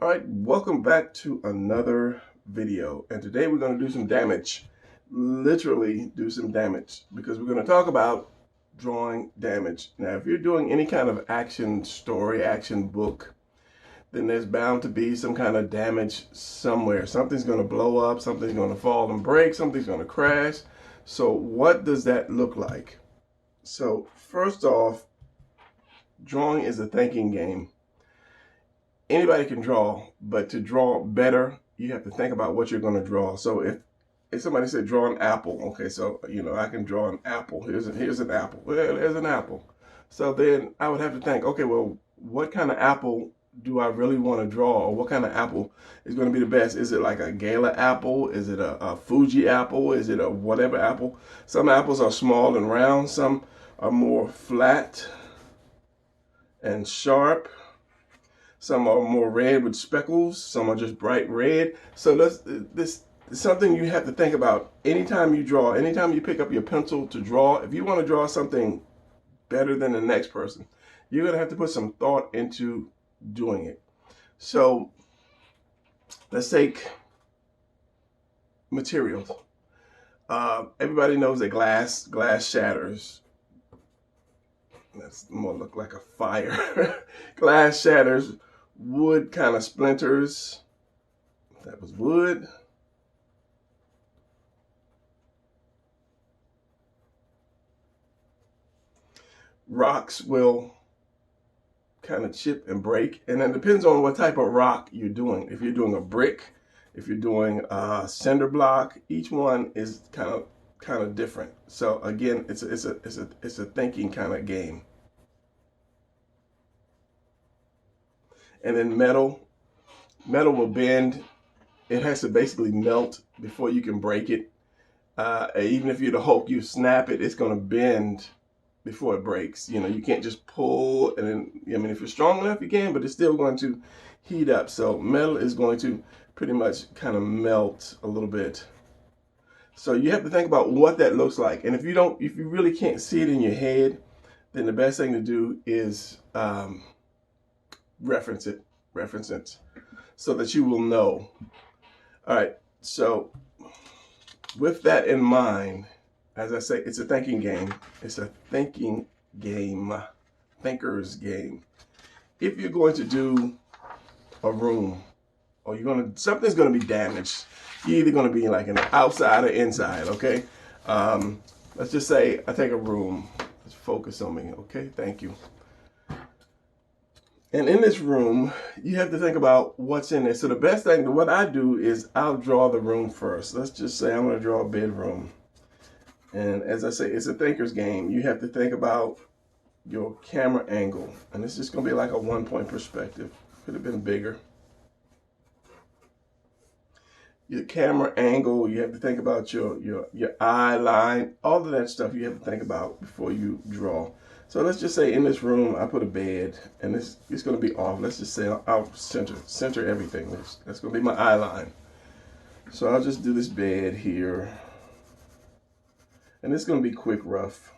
All right, welcome back to another video. And today we're going to do some damage. Literally do some damage because we're going to talk about drawing damage. Now, if you're doing any kind of action story, action book, then there's bound to be some kind of damage somewhere. Something's going to blow up, something's going to fall and break, something's going to crash. So what does that look like? So first off, drawing is a thinking game. Anybody can draw, but to draw better, you have to think about what you're going to draw. So if somebody said draw an apple, okay, so I can draw an apple. Here's an apple. Well, there's an apple. So then I would have to think, okay, well, what kind of apple do I really want to draw, or what kind of apple is going to be the best? Is it like a Gala apple? Is it a Fuji apple? Is it a whatever apple? Some apples are small and round. Some are more flat and sharp. Some are more red with speckles. Some are just bright red. So this is something you have to think about anytime you draw. Anytime you pick up your pencil to draw, if you want to draw something better than the next person, you're going to have to put some thought into doing it. So let's take materials. Everybody knows that glass shatters. That's more look like a fire. Glass shatters. Wood kind of splinters. That was wood. Rocks will kind of chip and break, and it depends on what type of rock you're doing. If you're doing a brick, if you're doing a cinder block, each one is kind of different. So again, it's a thinking kind of game. And then metal will bend. It has to basically melt before you can break it. Even if you're the Hulk, you snap it, it's going to bend before it breaks. You can't just pull, and then, if you're strong enough, you can, but it's still going to heat up. So metal is going to pretty much kind of melt a little bit. So you have to think about what that looks like. And if you really can't see it in your head, then the best thing to do is reference it so that you will know. All right, so with that in mind, as I say, it's a thinking game. It's a thinking game, thinker's game. If you're going to do a room, or something's going to be damaged, you're either going to be like an outside or inside, okay? Let's just say I take a room. Let's focus on me, okay? Thank you. And in this room, you have to think about what's in there. So the best thing, what I do is I'll draw the room first. Let's just say I'm going to draw a bedroom. And as I say, it's a thinker's game. You have to think about your camera angle. And it's just going to be like a 1-point perspective. Could have been bigger. Your camera angle, you have to think about your eye line. All of that stuff you have to think about before you draw. So let's just say in this room, I put a bed, and it's going to be off. Let's just say I'll center everything. That's going to be my eye line. So I'll just do this bed here. And it's going to be quick, rough.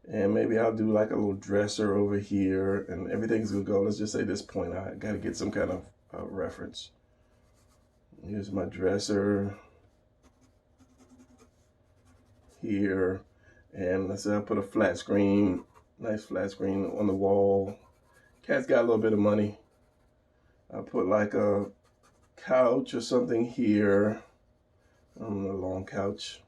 And maybe I'll do like a little dresser over here, and everything's going to go. Let's just say this point, I got to get some kind of reference. Here's my dresser here, and let's say I put a flat screen, nice flat screen on the wall. Cat's got a little bit of money. I'll put like a couch or something here. A long couch.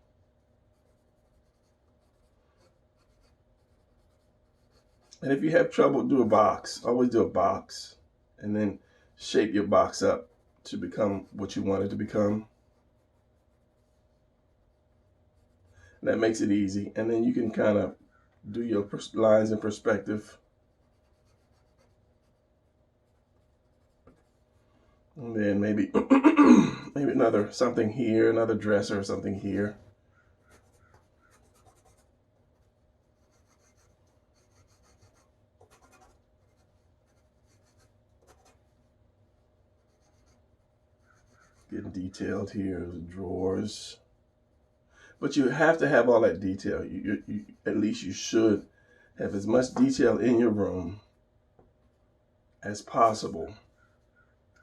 And if you have trouble, do a box. Always do a box, and then shape your box up to become what you want it to become. That makes it easy, and then you can kind of do your lines in perspective. And then maybe maybe another something here, another dresser or something here. Getting detailed here, drawers. But you have to have all that detail. At least you should have as much detail in your room as possible.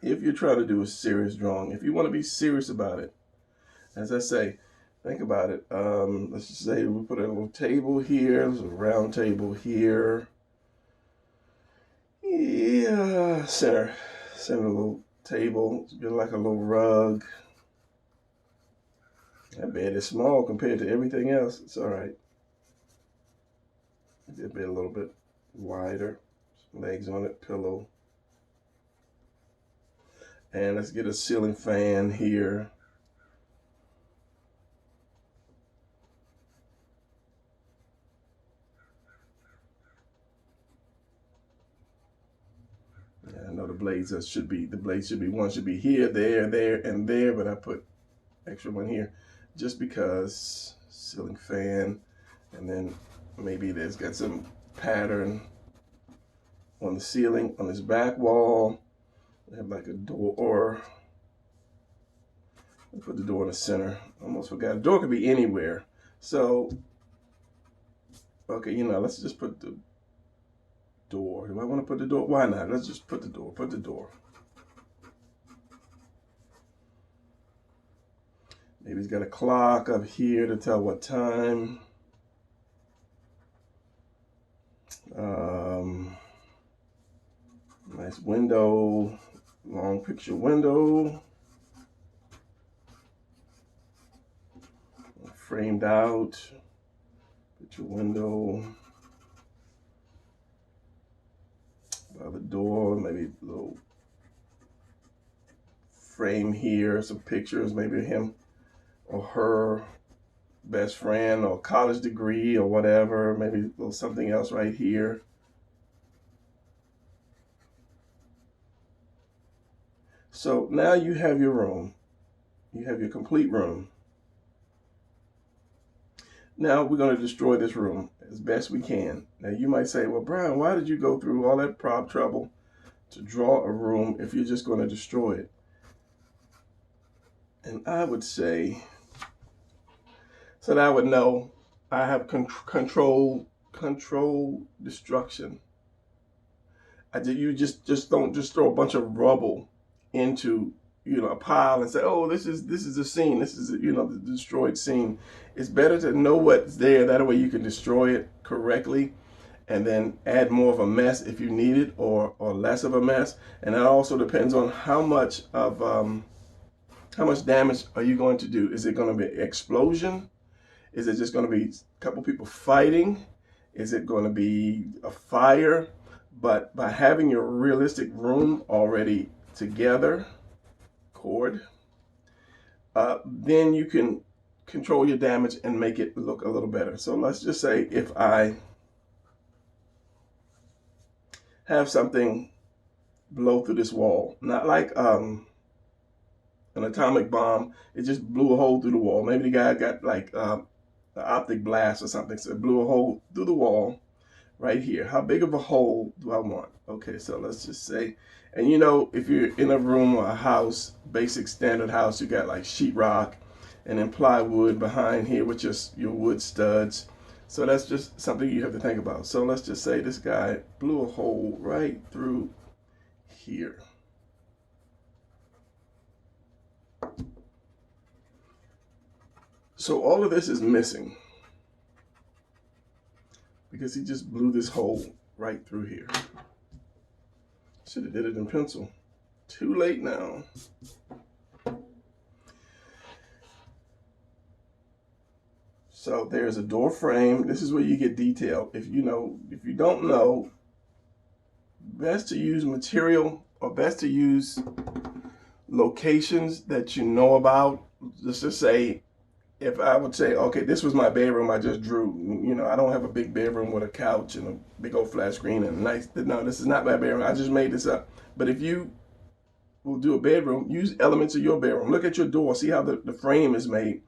If you're trying to do a serious drawing, if you want to be serious about it, as I say, think about it. Let's just say we put a little table here, there's a round table here. Yeah, center a little table, get like a little rug. That bed is small compared to everything else. It's all right. Get the bed a little bit wider. Some legs on it, pillow. And let's get a ceiling fan here. Yeah, I know the blades should be one should be here, there, and there, but I put extra one here just because ceiling fan, and then maybe there's got some pattern on the ceiling on this back wall. I have like a door. I put the door in the center. Almost forgot. The door could be anywhere. So, okay, let's just put the door. Do I want to put the door? Why not? Let's just put the door. Put the door. Maybe he's got a clock up here to tell what time. Nice window, long picture window. Framed out, picture window. By the door, maybe a little frame here, some pictures, maybe him or her best friend or college degree or whatever, maybe a little something else right here. So now you have your room. You have your complete room. Now we're going to destroy this room as best we can. Now you might say, well, Brian, why did you go through all that trouble to draw a room if you're just going to destroy it? And I would say, so that I would know I have control destruction. You just don't just throw a bunch of rubble into a pile and say, oh, this is a scene, this is the destroyed scene. It's better to know what's there, that way you can destroy it correctly and then add more of a mess if you need it, or less of a mess. And that also depends on how much damage are you going to do. Is it going to be an explosion? Is it just going to be a couple people fighting? Is it going to be a fire? But by having your realistic room already together, then you can control your damage and make it look a little better. So let's just say if I have something blow through this wall, not like an atomic bomb, it just blew a hole through the wall. Maybe the guy got like an optic blast or something, so it blew a hole through the wall right here. How big of a hole do I want? Okay, so let's just say, and if you're in a room or a house, basic standard house, you got like sheetrock and then plywood behind here with your wood studs. So that's just something you have to think about. So let's just say this guy blew a hole right through here. So all of this is missing because he just blew this hole right through here. Should have did it in pencil. Too late now. So there's a door frame. This is where you get detail. If you don't know, best to use material, or best to use locations that you know about. Let's just say, if I would say, okay, this was my bedroom I just drew. I don't have a big bedroom with a couch and a big old flat screen and no, this is not my bedroom. I just made this up. But if you will do a bedroom, use elements of your bedroom. Look at your door, see how the frame is made.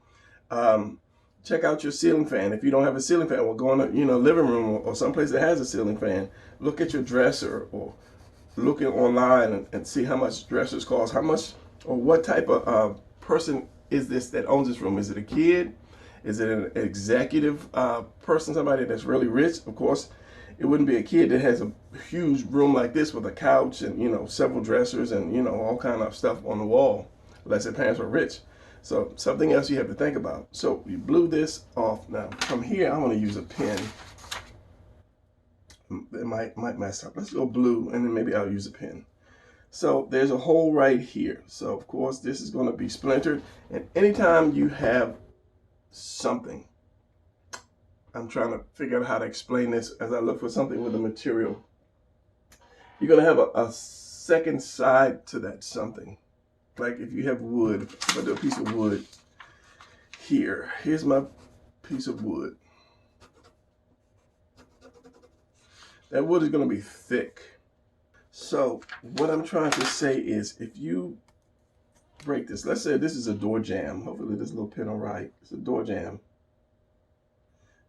Check out your ceiling fan. If you don't have a ceiling fan, well, go in the living room or someplace that has a ceiling fan. Look at your dresser, or look online and see how much dressers cost, how much, or what type of person is this that owns this room. Is it a kid? Is it an executive person, somebody that's really rich? Of course, it wouldn't be a kid that has a huge room like this with a couch and, you know, several dressers and, you know, all kind of stuff on the wall, unless their parents were rich. So something else you have to think about. So you blew this off. Now from here, I'm going to use a pen. It might mess up. Let's go blue, and then maybe I'll use a pen. So there's a hole right here. So of course this is going to be splintered. And anytime you have something, I'm trying to figure out how to explain this as I look for something with a material. You're going to have a second side to that something. Like if you have wood, if I do a piece of wood here, here's my piece of wood. That wood is going to be thick. So what I'm trying to say is, if you break this, let's say this is a door jamb. Hopefully this little pin will right. It's a door jamb.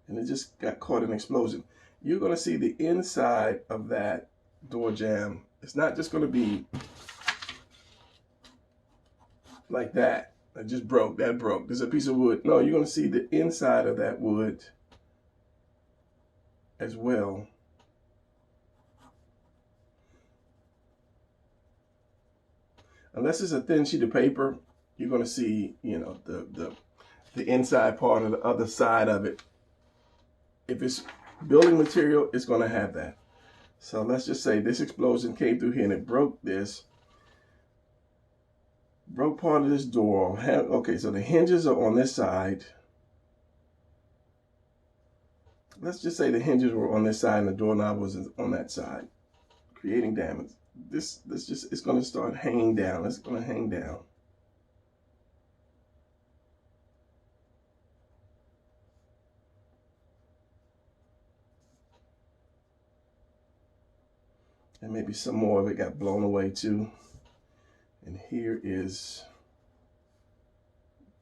And it just got caught in an explosion. You're going to see the inside of that door jamb. It's not just going to be like that. It just broke. That broke. There's a piece of wood. No, you're going to see the inside of that wood as well. Unless it's a thin sheet of paper, you're going to see, you know, the inside part of the other side of it. If it's building material, it's going to have that. So let's just say this explosion came through here and it broke this. Broke part of this door. Okay, so the hinges are on this side. Let's just say the hinges were on this side and the doorknob was on that side, creating damage. This just, it's going to start hanging down. It's going to hang down. And maybe some more of it got blown away too. And here is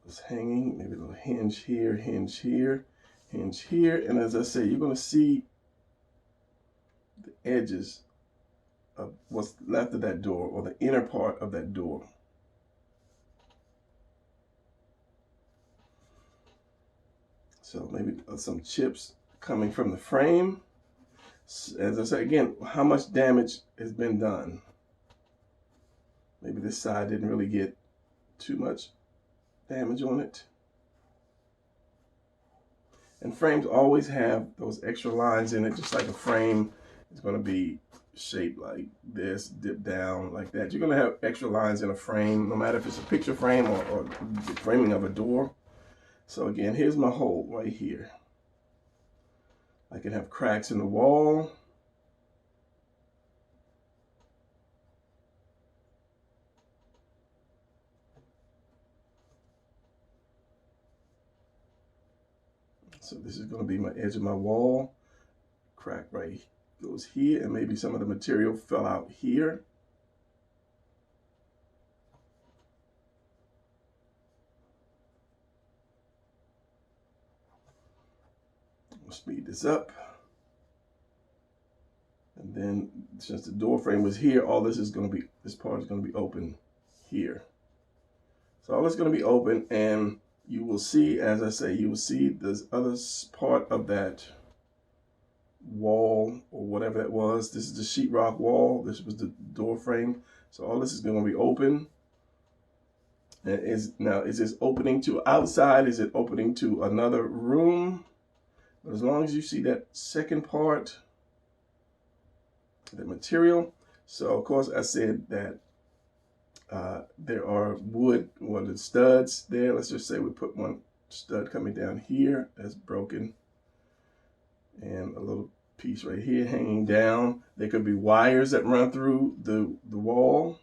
it's hanging, maybe a little hinge here, hinge here, hinge here. And as I say, you're going to see the edges of what's left of that door, or the inner part of that door. So maybe some chips coming from the frame. As I say again, how much damage has been done? Maybe this side didn't really get too much damage on it. And frames always have those extra lines in it, just like a frame is going to be shaped like this, dip down like that. You're going to have extra lines in a frame, no matter if it's a picture frame or the framing of a door. So again, here's my hole right here. I can have cracks in the wall. So this is going to be my edge of my wall. Crack right goes here, and maybe some of the material fell out here. We'll speed this up. And then since the door frame was here, all this is going to be, this part is going to be open here. So all it's going to be open, and you will see, as I say, you will see this other part of that wall or whatever that was. This is the sheetrock wall. This was the door frame. So all this is going to be open. And is this opening to outside? Is it opening to another room? But as long as you see that second part, the material. So of course I said that there are wood, well, the studs there. Let's just say we put one stud coming down here that's broken, and a little piece right here hanging down. There could be wires that run through the wall.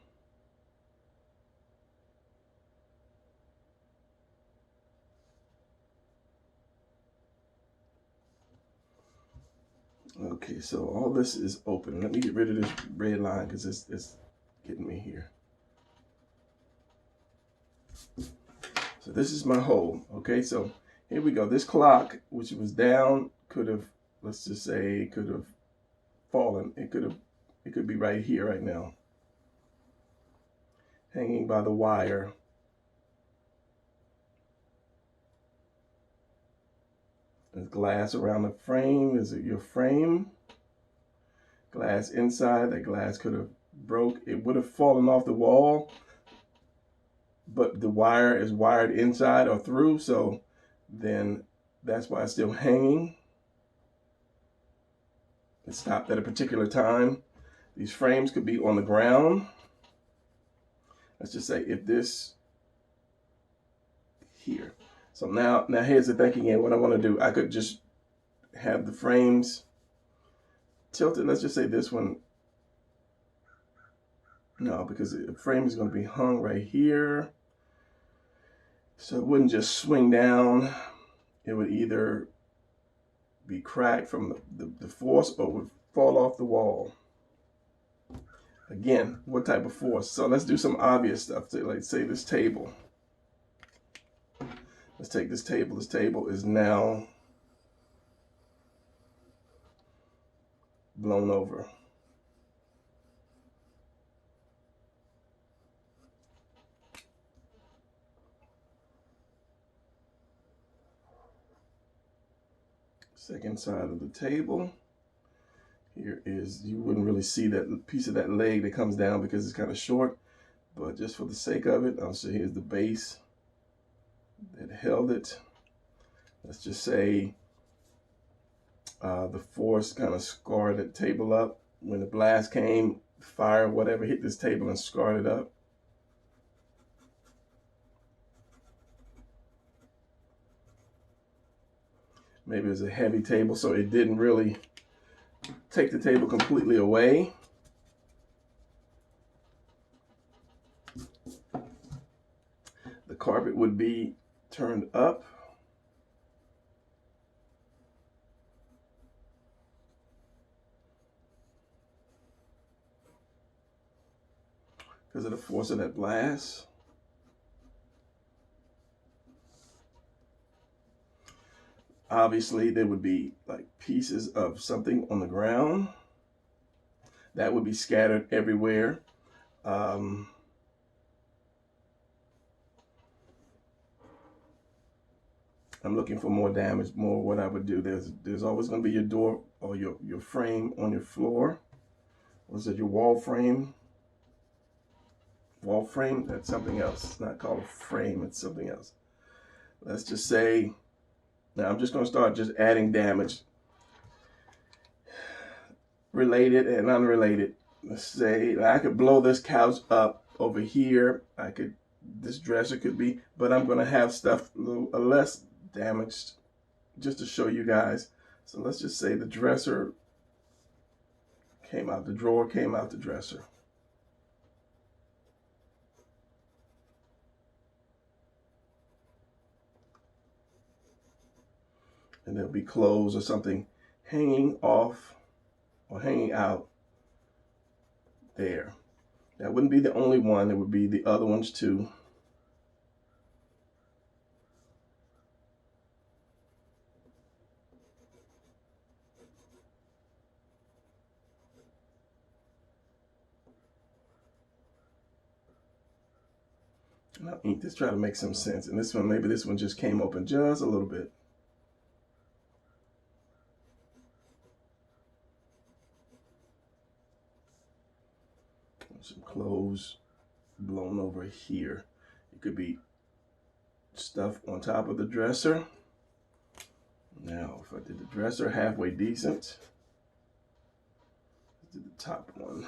Okay, so all this is open. Let me get rid of this red line because it's getting me here. So this is my hole. Okay, so here we go. This clock, which was down, could have, let's just say, could have fallen. It could be right here right now, hanging by the wire. There's glass around the frame. Is it your frame? glass inside. That glass could have broke. It would have fallen off the wall, but the wire is wired inside or through, so then that's why it's still hanging. It stopped at a particular time. These frames could be on the ground. Let's just say if this here. So now here's the thinking again. What I want to do, I could just have the frames tilted. Let's just say this one. No, because the frame is going to be hung right here. So it wouldn't just swing down. It would either be cracked from the force or would fall off the wall. Again, what type of force? So let's do some obvious stuff. Like say this table. Let's take this table. This table is now blown over. Second side of the table. Here is, you wouldn't really see that piece of that leg that comes down because it's kind of short, but just for the sake of it, I'll show you here's the base that held it. Let's just say the force kind of scarred that table up. When the blast came, fire, whatever, hit this table and scarred it up. Maybe it was a heavy table, so it didn't really take the table completely away. The carpet would be turned up. Because of the force of that blast. Obviously, there would be like pieces of something on the ground that would be scattered everywhere. I'm looking for more damage, more what I would do. There's always going to be your door or your frame on your floor. Was it your wall frame? Wall frame, that's something else. It's not called a frame, it's something else. Let's just say, now I'm just going to start just adding damage. Related and unrelated. Let's say I could blow this couch up over here. This dresser could be, but I'm going to have stuff a little less damaged just to show you guys. So let's just say the dresser came out, the drawer came out the dresser. And there'll be clothes or something hanging off or hanging out there. That wouldn't be the only one. It would be the other ones too. And I'll ink this, try to make some sense. And this one, maybe this one just came open just a little bit. Some clothes blown over here. It could be stuff on top of the dresser. Now, if I did the dresser halfway decent, let's do the top one.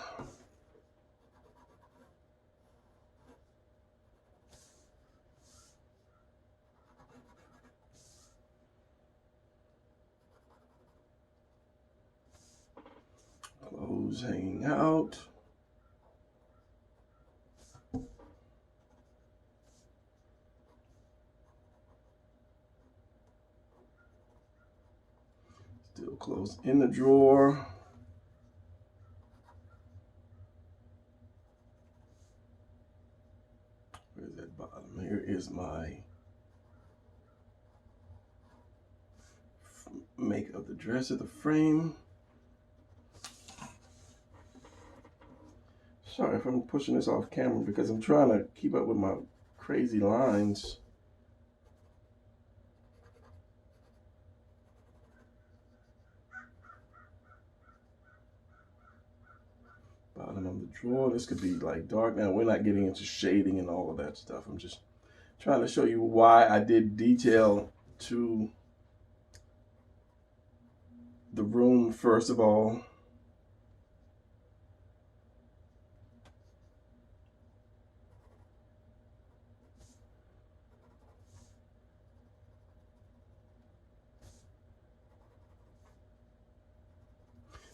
Clothes hanging out. Still clothes in the drawer. Where's that bottom? Here is my make of the dresser, the frame. Sorry if I'm pushing this off camera because I'm trying to keep up with my crazy lines. the drawer. This could be like dark. Now we're not getting into shading and all of that stuff. I'm just trying to show you why I did detail to the room first of all.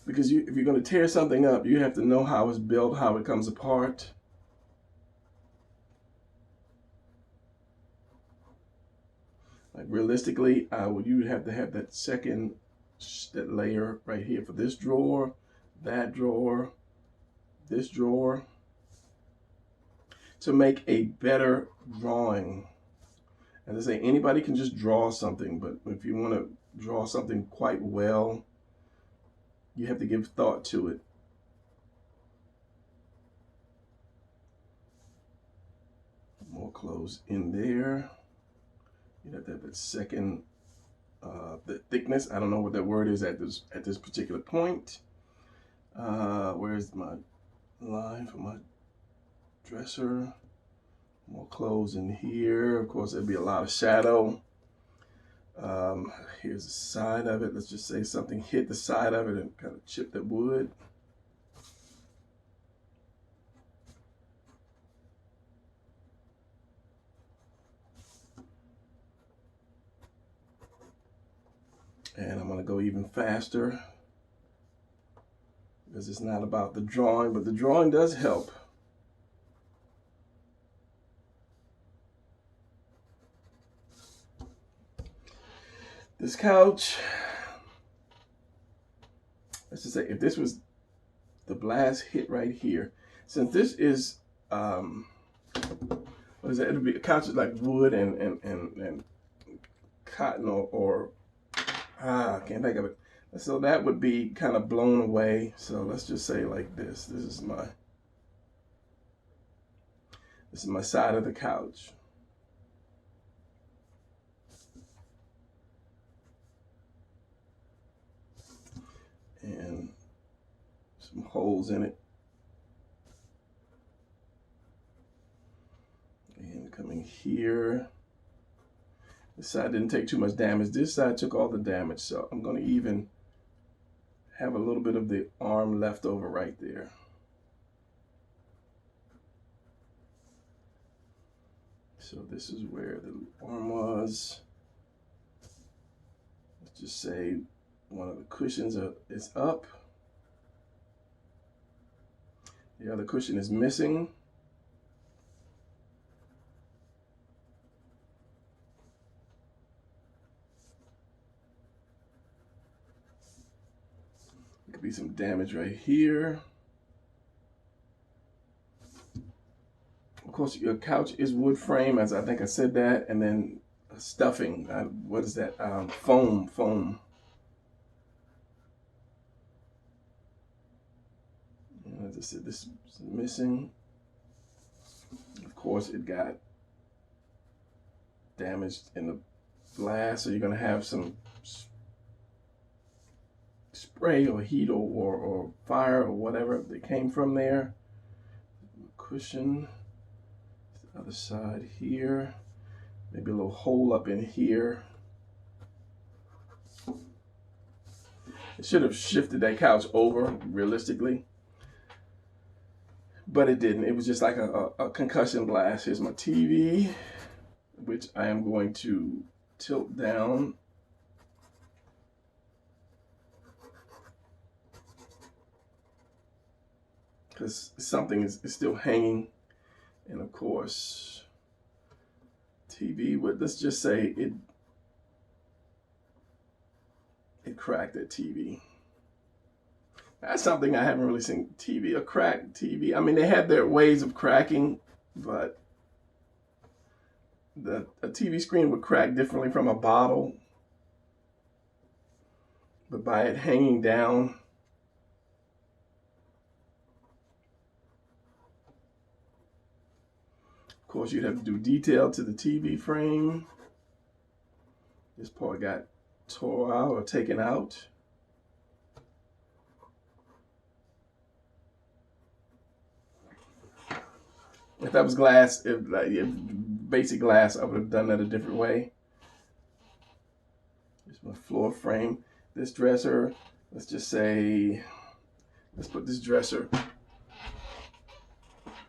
Because if you're going to tear something up, you have to know how it's built, how it comes apart. Like realistically, you would have to have that second that layer right here for this drawer, that drawer, this drawer, to make a better drawing. As I say, anybody can just draw something, but if you want to draw something quite well, you have to give thought to it. More clothes in there. You have to have that second, the thickness. I don't know what that word is at this particular point. Where's my line for my dresser? More clothes in here. Of course, there'd be a lot of shadow. Here's the side of it. Let's just say something hit the side of it and kind of chipped the wood. And I'm going to go even faster because it's not about the drawing, but the drawing does help. This couch, let's just say if this was the blast hit right here, since this is, what is that? It'll be a couch like wood and cotton or I can't think of it. So that would be kind of blown away. So let's just say like this. This is my side of the couch. And some holes in it. And coming here. This side didn't take too much damage. This side took all the damage. So I'm going to even have a little bit of the arm left over right there. So this is where the arm was. Let's just say one of the cushions is up. The other cushion is missing. There could be some damage right here. Of course, your couch is wood frame, as I think I said that, and then stuffing. What is that? Foam. As I said, this is missing. Of course, it got damaged in the blast, so you're going to have some spray or heat or fire or whatever that came from there. Cushion. The other side here. Maybe a little hole up in here. It should have shifted that couch over, realistically. But it didn't. It was just like a concussion blast. Here's my TV, which I am going to tilt down. Because something is still hanging. And of course, TV, let's just say it cracked that TV. That's something I haven't really seen. A cracked TV. I mean, they have their ways of cracking, but a TV screen would crack differently from a bottle. But by it hanging down, of course, you'd have to do detail to the TV frame. This part got tore out or taken out. If that was glass, if basic glass, I would have done that a different way. Here's my floor frame. This dresser, let's just say, let's put this dresser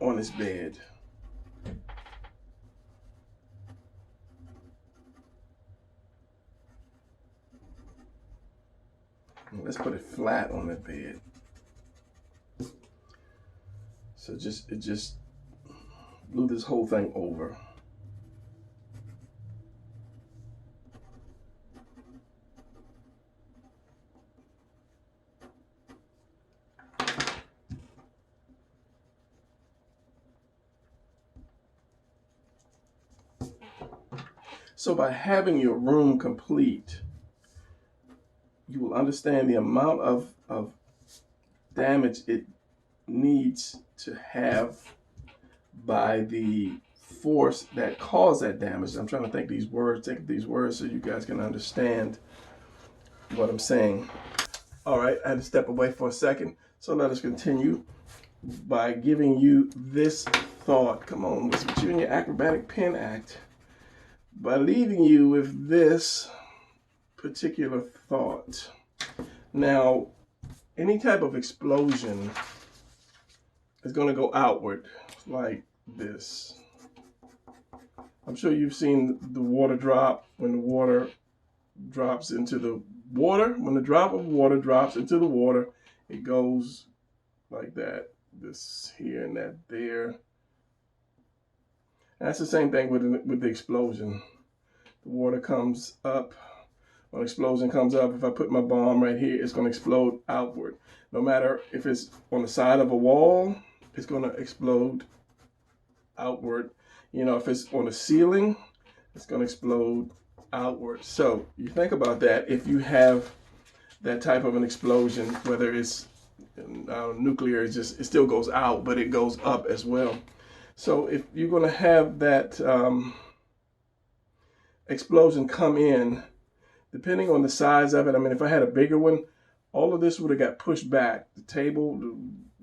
on this bed. Let's put it flat on the bed. So it just blew this whole thing over. So by having your room complete, you will understand the amount of damage it needs to have by the force that caused that damage. I'm trying to think these words so you guys can understand what I'm saying. All right, I had to step away for a second. So let us continue by giving you this thought. Come on, what's with you and your acrobatic pen act? By leaving you with this particular thought. Now, any type of explosion is going to go outward like this. I'm sure you've seen the water drop when the water drops into the water. When the drop of water drops into the water, it goes like that. This here and that there. And that's the same thing with the explosion. The water comes up. When explosion comes up, if I put my bomb right here, it's going to explode outward. No matter if it's on the side of a wall, it's going to explode outward. You know, if it's on the ceiling, it's going to explode outward. So you think about that. If you have that type of an explosion, whether it's nuclear, it still goes out, but it goes up as well. So if you're going to have that explosion come in, depending on the size of it, I mean, if I had a bigger one, all of this would have got pushed back. The table,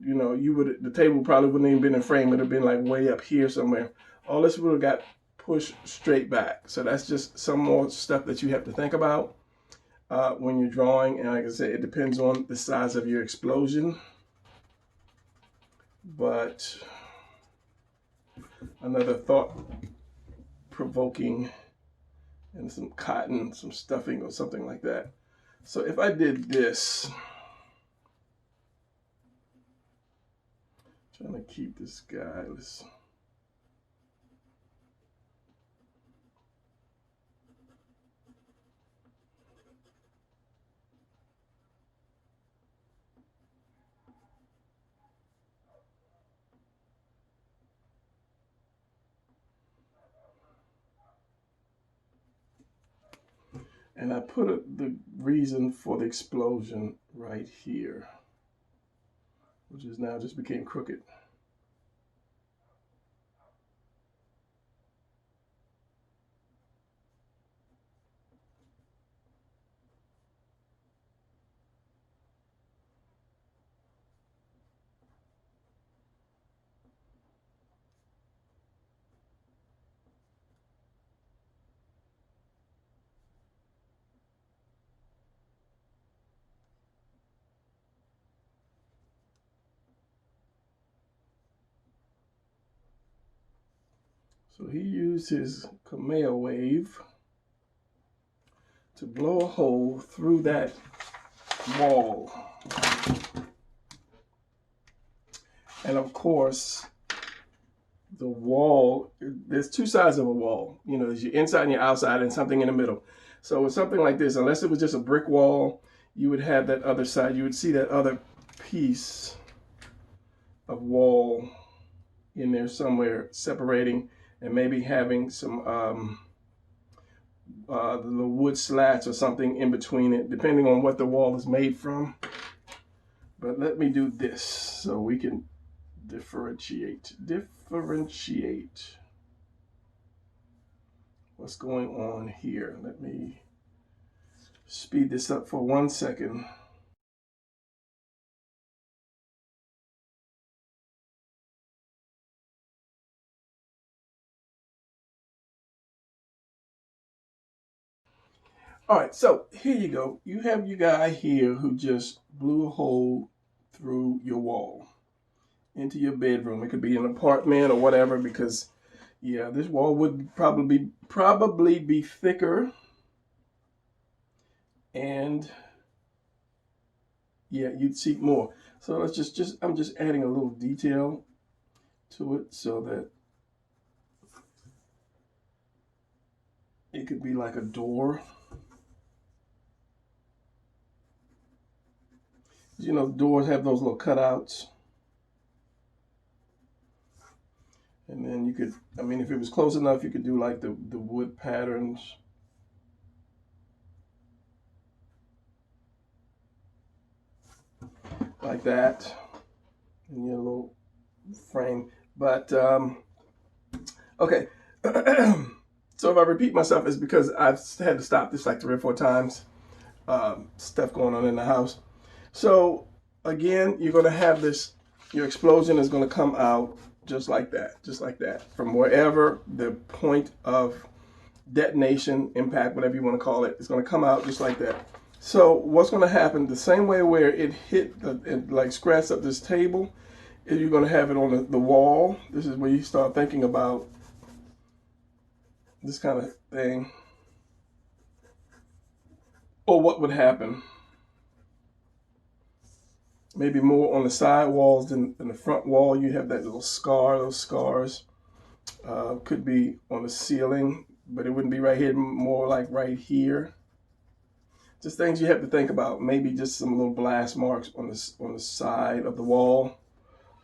you know, the table probably wouldn't even been in frame. It would have been like way up here somewhere. All this would have got pushed straight back. So that's just some more stuff that you have to think about when you're drawing. And like I said, it depends on the size of your explosion. But another thought-provoking, and some cotton, some stuffing or something like that. So if I did this, trying to keep this guy, and I put the reason for the explosion right here, which is now just became crooked. So he used his Kamea wave to blow a hole through that wall. And of course, the wall, there's two sides of a wall. You know, there's your inside and your outside and something in the middle. So with something like this, unless it was just a brick wall, you would have that other side. You would see that other piece of wall in there somewhere separating, and maybe having some the little wood slats or something in between it, depending on what the wall is made from. But let me do this so we can differentiate what's going on here. Let me speed this up for 1 second. All right, so here you go. You have your guy here who just blew a hole through your wall into your bedroom. It could be an apartment or whatever, because yeah, this wall would probably be thicker, and yeah, you'd see more. So let's just I'm just adding a little detail to it so that it could be like a door. You know, doors have those little cutouts. And then you could, I mean, if it was close enough, you could do like the wood patterns. Like that. In your little frame. But, okay. So if I repeat myself, it's because I've had to stop this like 3 or 4 times. Stuff going on in the house. So again, you're going to have this, your explosion is going to come out just like that, from wherever the point of detonation, impact, whatever you want to call it, is going to come out just like that. So what's going to happen, the same way where it hit, it like scratched up this table, is you're going to have it on the wall. This is where you start thinking about this kind of thing, or what would happen. Maybe more on the side walls than the front wall. You have that little scar, those scars. Could be on the ceiling, but it wouldn't be right here, more like right here. Just things you have to think about. Maybe just some little blast marks on the side of the wall.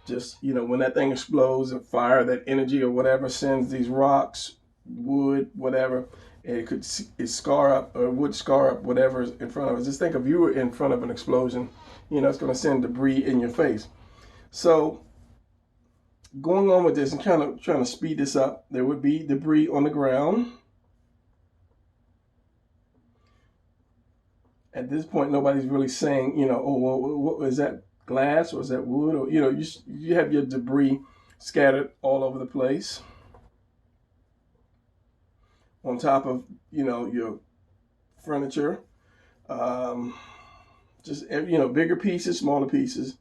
Just, you know, when that thing explodes and fire, that energy or whatever sends these rocks, wood, whatever, and it could scar up, or would scar up whatever's in front of us. Just think if you were in front of an explosion, you know, it's going to send debris in your face. So going on with this and kind of trying to speed this up, there would be debris on the ground. At this point, nobody's really saying, you know, oh, well, what is that, glass or is that wood? Or, you know, you have your debris scattered all over the place on top of, you know, your furniture. Just, you know, bigger pieces, smaller pieces.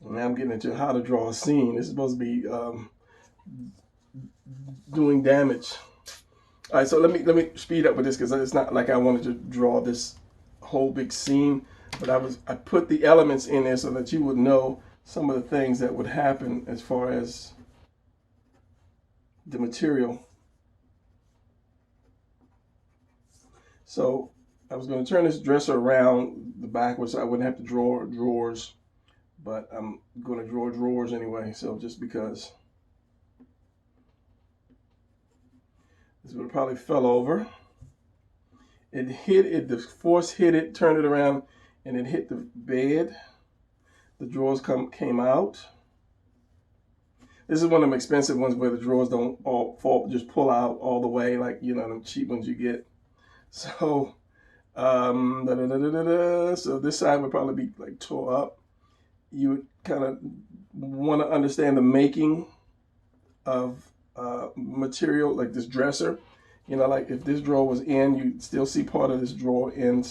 And now I'm getting into how to draw a scene. This is supposed to be doing damage. All right, so let me speed up with this, because it's not like I wanted to draw this whole big scene, but I put the elements in there so that you would know some of the things that would happen as far as the material. So I was going to turn this dresser around the backwards so I wouldn't have to draw drawers, but I'm going to draw drawers anyway. So just because this would have probably fell over. It hit it, the force hit it, turned it around, and it hit the bed. The drawers came out. This is one of them expensive ones where the drawers don't all fall, just pull out all the way, like, you know, the cheap ones you get. So, so this side would probably be like tore up. You would kind of want to understand the making of material, like this dresser. You know, like if this drawer was in, you'd still see part of this drawer in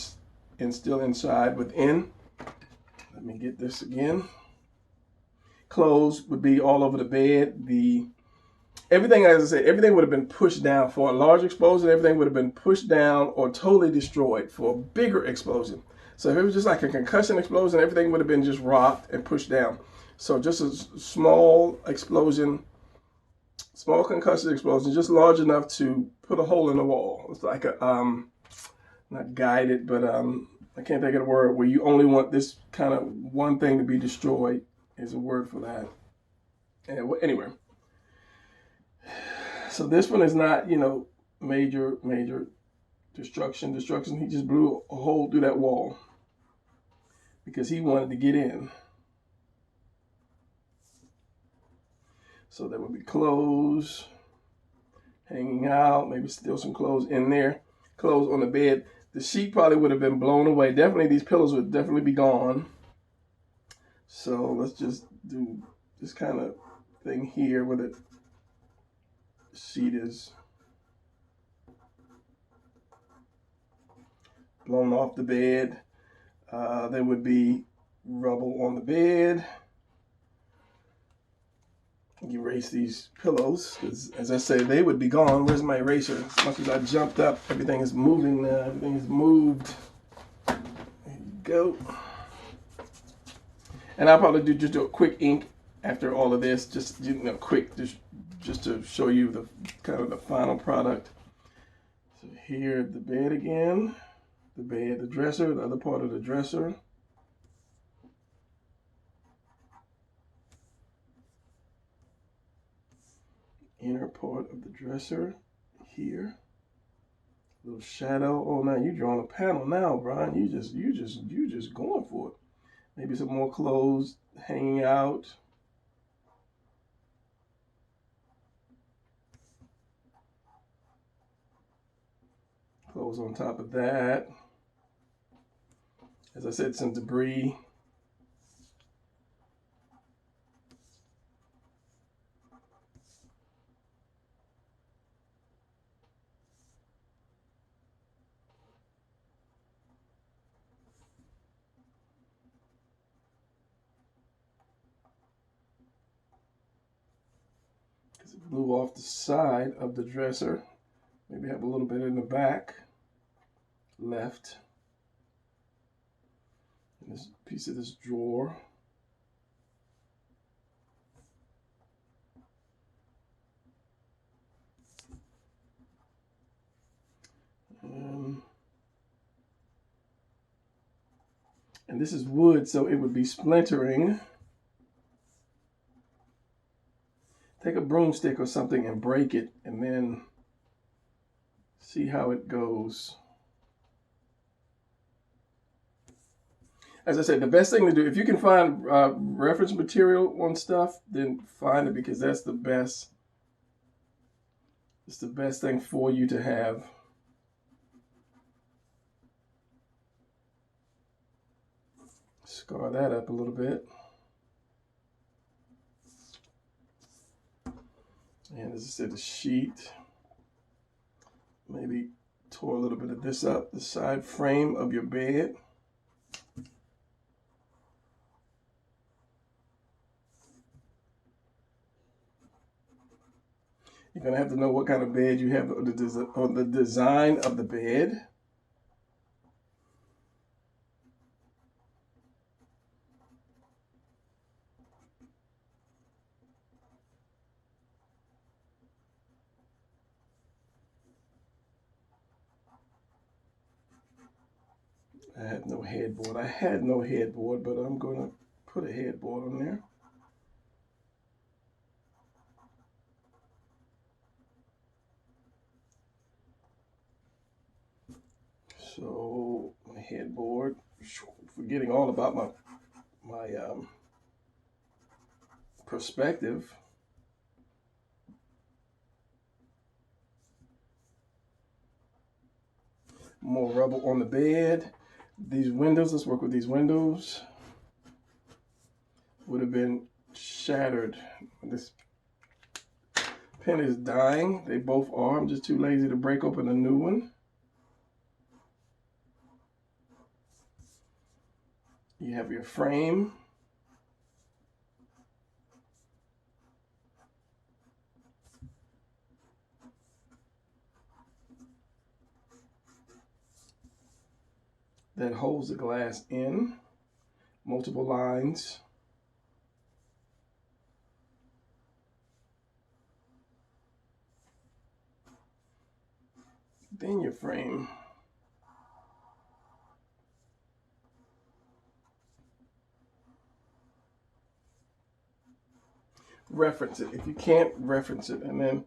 and still inside within. Let me get this again. Clothes would be all over the bed. Everything, as I said, everything would have been pushed down. For a large explosion, everything would have been pushed down or totally destroyed. For a bigger explosion, so if it was just like a concussion explosion, everything would have been just rocked and pushed down. So just a small explosion, small concussion explosion, just large enough to put a hole in the wall. It's like a, not guided, but I can't think of the word, where you only want this kind of one thing to be destroyed, is a word for that. And anyway, so this one is not, you know, major destruction. He just blew a hole through that wall because he wanted to get in. So there would be clothes hanging out, maybe still some clothes in there, clothes on the bed. The sheet probably would have been blown away. Definitely these pillows would definitely be gone. So let's just do this kind of thing here where the sheet is. blown off the bed. There would be rubble on the bed. Erase these pillows, because as I said, they would be gone. Where's my eraser? As much as I jumped up, everything is moving now. Everything is moved. There you go. And I'll probably just do a quick ink after all of this, just quick, just to show you the kind of the final product. So here, the bed again, the bed, the dresser, the other part of the dresser. Inner part of the dresser here. Little shadow. Oh, now you're drawing a panel now, Brian. You just going for it. Maybe some more clothes hanging out. Clothes on top of that. As I said, some debris. Because it blew off the side of the dresser. Maybe have a little bit in the back left. And this piece of this drawer. And this is wood, so it would be splintering. Take a broomstick or something and break it, and then see how it goes. As I said, the best thing to do, if you can find reference material on stuff, then find it, because that's the best. It's the best thing for you to have. Scar that up a little bit. And as I said, the sheet. Maybe tore a little bit of this up, the side frame of your bed. You're going to have to know what kind of bed you have, or the design of the bed. I had no headboard. I had no headboard, but I'm going to put a headboard on there. So my headboard, forgetting all about my perspective. More rubble on the bed. These windows, let's work with these windows. Would have been shattered. This pen is dying. They both are. I'm just too lazy to break open a new one. You have your frame. That holds the glass in. Multiple lines. Then your frame. Reference it. If you can't, reference it, and then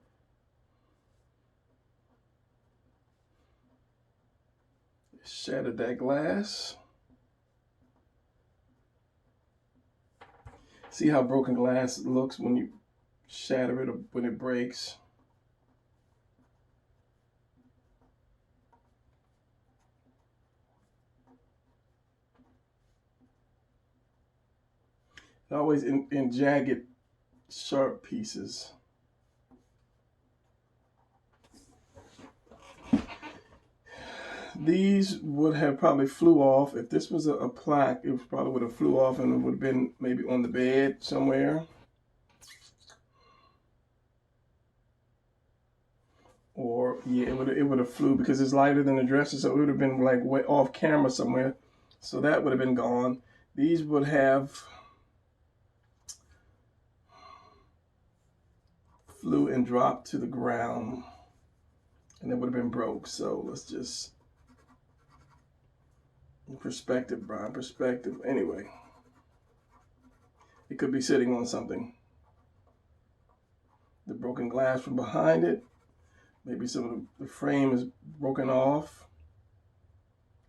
shatter that glass. See how broken glass looks when you shatter it or when it breaks. Always in jagged, sharp pieces. these would have probably flew off. If this was a plaque, it probably would have flew off and it would have been maybe on the bed somewhere. Or yeah, it would have flew because it's lighter than the dresser, so it would have been like way off camera somewhere. So that would have been gone. These would have flew and dropped to the ground, and it would have been broke. So let's just perspective, Brian, perspective. Anyway, it could be sitting on something. The broken glass from behind it. Maybe some of the frame is broken off.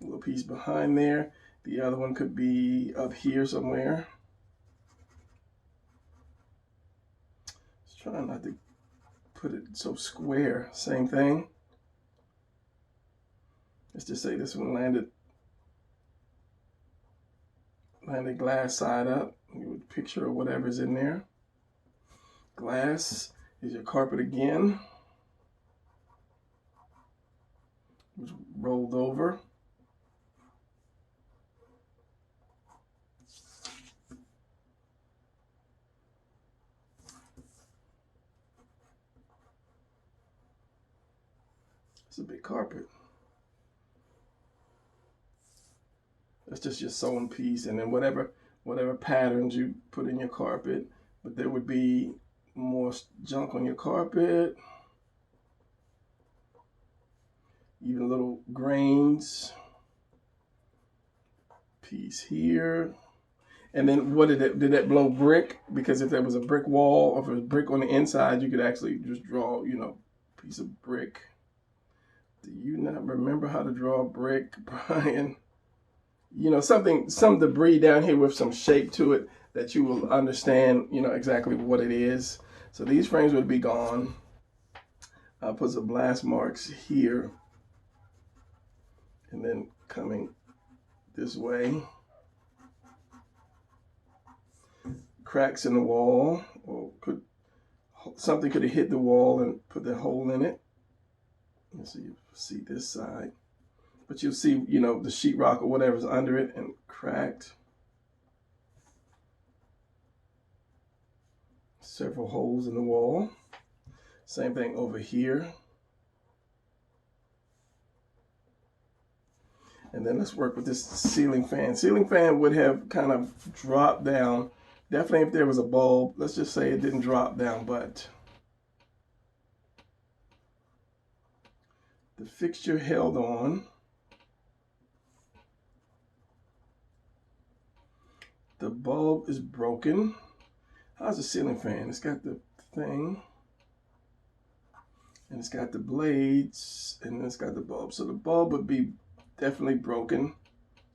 A little piece behind there. The other one could be up here somewhere. Just trying not to put it so square. Same thing. Let's just say this one landed glass side up. You would picture whatever's in there. Glass is your carpet again. It was rolled over. It's a big carpet. That's just your sewn piece, and then whatever patterns you put in your carpet. But there would be more junk on your carpet, even little grains. Piece here. And then what did that blow brick? Because if there was a brick wall, or if it was brick on the inside, you could actually just draw, a piece of brick. Do you not remember how to draw a brick, Brian? Some debris down here with some shape to it that you will understand, exactly what it is. So these frames would be gone. I'll put some blast marks here. And then coming this way. Cracks in the wall, or something could have hit the wall and put the hole in it. So you see this side, but you'll see, the sheetrock or whatever's under it and cracked. Several holes in the wall. Same thing over here. And then let's work with this ceiling fan. Ceiling fan would have kind of dropped down. Definitely if there was a bulb. Let's just say it didn't drop down, but the fixture held on. The bulb is broken. How's the ceiling fan? It's got the thing, and it's got the blades, and then it's got the bulb. So the bulb would be definitely broken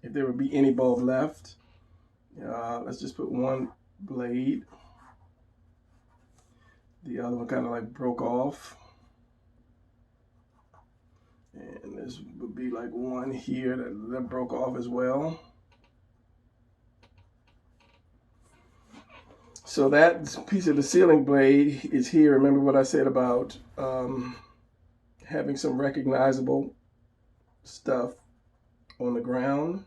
if there would be any bulb left. Let's just put one blade. The other one kind of like broke off. And this would be like one here that broke off as well. So that piece of the ceiling blade is here. Remember what I said about having some recognizable stuff on the ground.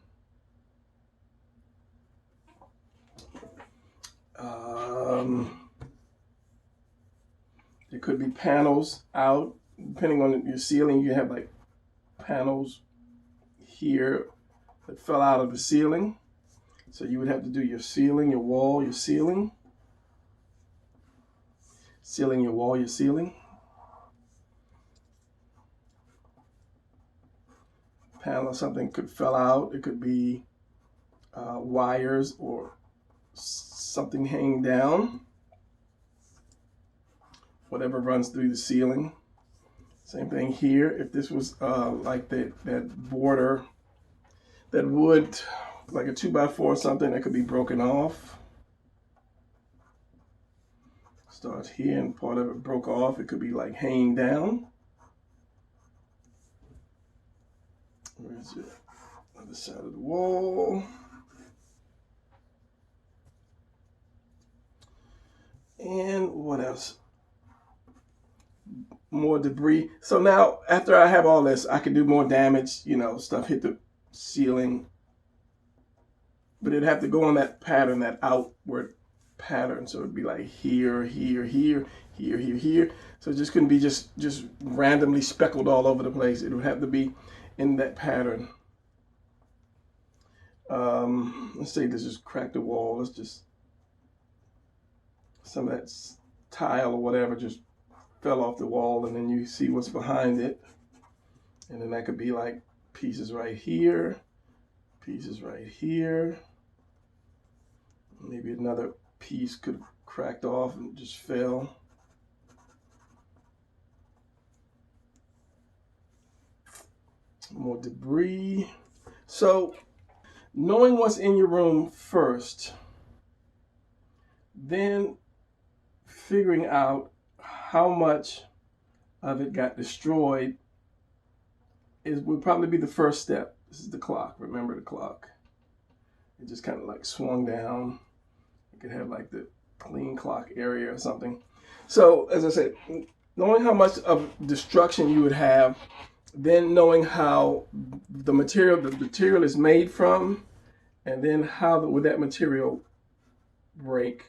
There could be panels out. Depending on your ceiling, you have like panels here that fell out of the ceiling. So you would have to do your ceiling, your wall, your ceiling. Ceiling, your wall, your ceiling. Panel, something could fell out. It could be wires or something hanging down. Whatever runs through the ceiling. Same thing here. If this was like that border, that wood, like a 2x4 or something, that could be broken off. Starts here and part of it broke off. It could be like hanging down. Where's it? Other side of the wall. And what else? more debris. So now after I have all this, I can do more damage, you know, stuff hit the ceiling. But it'd have to go on that pattern, that outward pattern. So it'd be like here, here, here, here, here, here. So it just couldn't be just randomly speckled all over the place. It would have to be in that pattern. Let's say this just cracked the wall. Let's just, some of that tile or whatever just fell off the wall, and then you see what's behind it. And then that could be like pieces right here, pieces right here. Maybe another piece could have cracked off and just fell. More debris. So knowing what's in your room first, then figuring out how much of it got destroyed would probably be the first step. This is the clock. Remember the clock. It just kind of like swung down. You could have like the clean clock area or something. So as I said, knowing how much of destruction you would have, then knowing how the material is made from, and then how would that material break?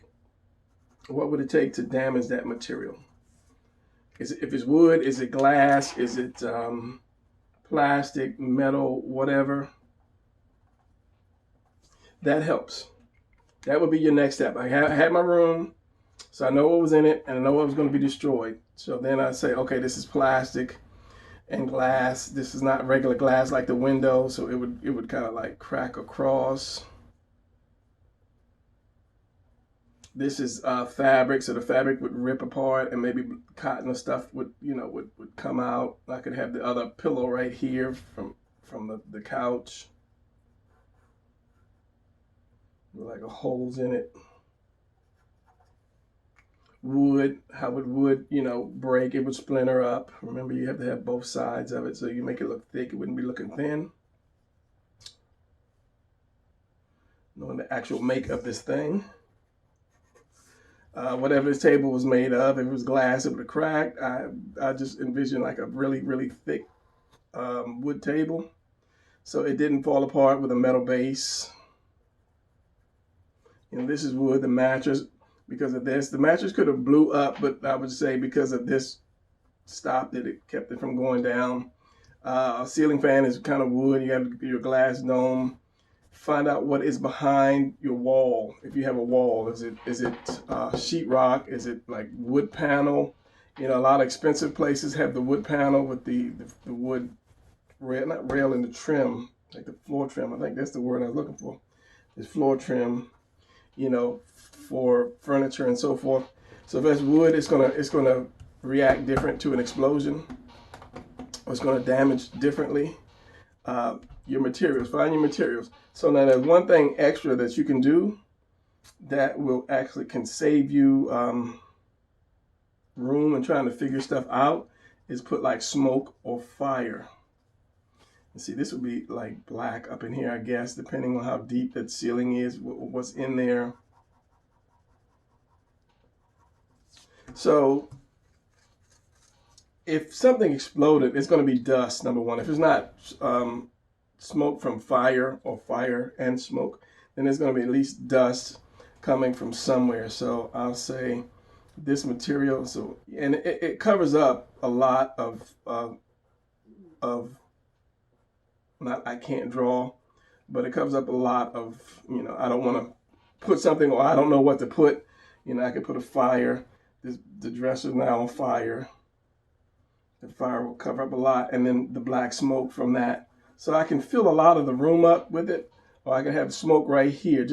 What would it take to damage that material? If it's wood, is it glass? Is it plastic, metal, whatever? That helps. That would be your next step. I had my room, so I know what was in it, and I know what was going to be destroyed. So then I say, okay, this is plastic and glass. This is not regular glass like the window, so it would kind of like crack across. This is fabric, so the fabric would rip apart, and maybe cotton or stuff would come out. I could have the other pillow right here from the couch, with like holes in it. Wood, how would wood, break? It would splinter up. Remember, you have to have both sides of it, so you make it look thick. It wouldn't be looking thin. Knowing the actual make of this thing. Whatever this table was made of, if it was glass, it would have cracked. I just envisioned like a really, really thick wood table, so it didn't fall apart with a metal base. This is wood. The mattress, because of this, the mattress could have blew up, but I would say because of this stopped it. It kept it from going down. A ceiling fan is kind of wood. You have your glass dome. Find out what is behind your wall. If you have a wall, is it sheetrock? Is it like wood panel? A lot of expensive places have the wood panel with the wood rail, not rail, and the trim, like the floor trim. I think that's the word I was looking for. It's floor trim, for furniture and so forth. So if it's wood, it's gonna react different to an explosion, or it's gonna damage differently. Your materials, find your materials. So now there's one thing extra that you can do that can save you room and trying to figure stuff out, is put like smoke or fire. And see, this would be like black up in here, I guess, depending on how deep that ceiling is, what's in there. So if something exploded, it's going to be dust, number one. If it's not smoke from fire, or fire and smoke, then there's going to be at least dust coming from somewhere. So I'll say this material, and it covers up a lot of not, I can't draw, but it covers up a lot of, I don't want to put something, or I don't know what to put. I could put a fire. The dresser is now on fire. The fire will cover up a lot, and then the black smoke from that. So I can fill a lot of the room up with it, or I can have smoke right here. It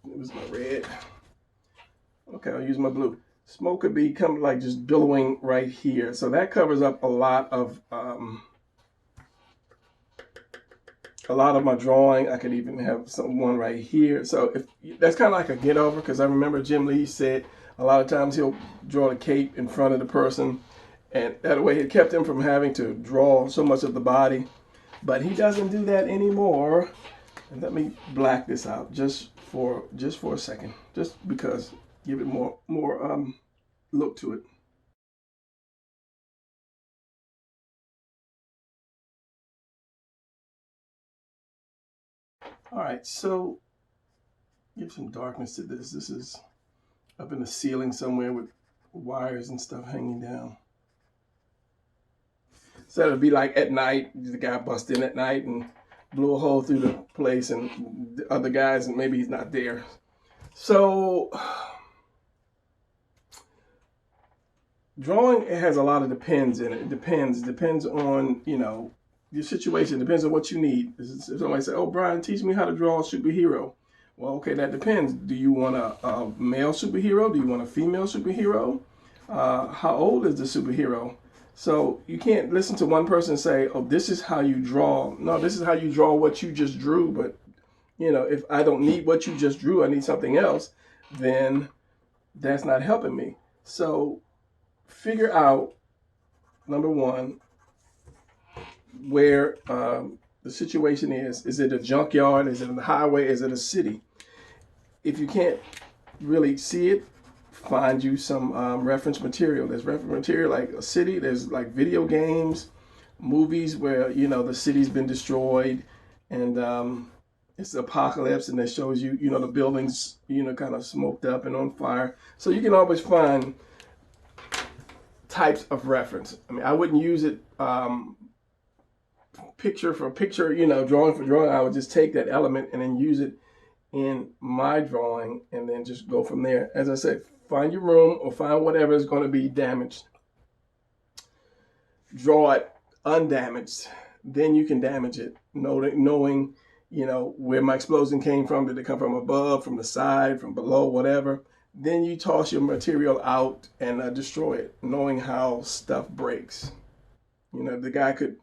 was my red. Okay, I'll use my blue. Smoke could be like just billowing right here. So that covers up a lot of my drawing. I could even have one right here. So that's kind of like a get over, because I remember Jim Lee said a lot of times he'll draw the cape in front of the person, and that way it kept him from having to draw so much of the body. But he doesn't do that anymore. And let me black this out just for a second, just because, give it more look to it. All right, so give some darkness to this. This is up in the ceiling somewhere with wires and stuff hanging down. So it'd be like at night, the guy bust in at night and blew a hole through the place, and the other guys, and maybe he's not there. So drawing, it has a lot of depends in it. It depends on, you know, your situation. It depends on what you need. If somebody say, "Oh, Brian, teach me how to draw a superhero." Well, okay, that depends. Do you want a male superhero? Do you want a female superhero? How old is the superhero? So you can't listen to one person say, "Oh, this is how you draw." No, this is how you draw what you just drew. But you know, if I don't need what you just drew, I need something else, then that's not helping me. So figure out, number one, where the situation is. Is it a junkyard? Is it on the highway? Is it a city? If you can't really see it, find you some reference material. There's reference material like a city. There's like video games, movies where, you know, the city's been destroyed and it's the apocalypse, and that shows you, you know, the buildings, you know, kind of smoked up and on fire. So you can always find types of reference. I mean, I wouldn't use it picture for picture, you know, drawing for drawing. I would just take that element and then use it in my drawing and then just go from there. As I said, find your room or find whatever is going to be damaged. Draw it undamaged. Then you can damage it, knowing, you know, where my explosion came from. Did it come from above, from the side, from below, whatever? Then you toss your material out and destroy it, knowing how stuff breaks. You know, the guy could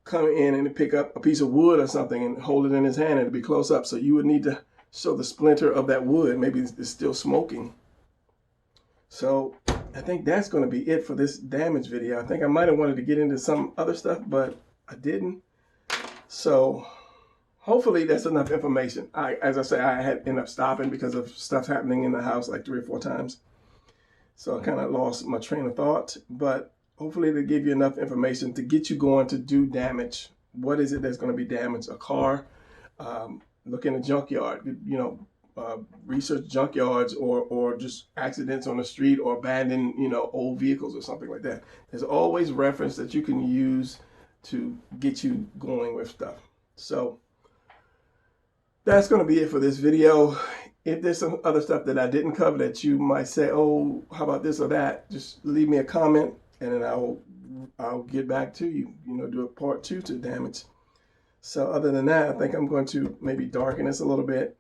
come in and pick up a piece of wood or something and hold it in his hand and it'd be close up. So you would need to show the splinter of that wood. Maybe it's still smoking. So I think that's going to be it for this damage video. I think I might have wanted to get into some other stuff, but I didn't. So hopefully that's enough information. As I say, I had ended up stopping because of stuff happening in the house like 3 or 4 times. So I kind of lost my train of thought, but hopefully they give you enough information to get you going to do damage. What is it that's going to be damaged? A car? Look in a junkyard. You know, research junkyards or just accidents on the street or abandoned, you know, old vehicles or something like that. There's always reference that you can use to get you going with stuff. So that's going to be it for this video. If there's some other stuff that I didn't cover that you might say, "Oh, how about this or that?" just leave me a comment and then I'll get back to you. You know, do a part 2 to damage. So other than that, I think I'm going to maybe darken this a little bit,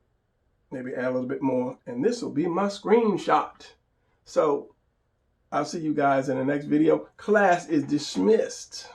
maybe add a little bit more, and this will be my screenshot. So I'll see you guys in the next video. Class is dismissed.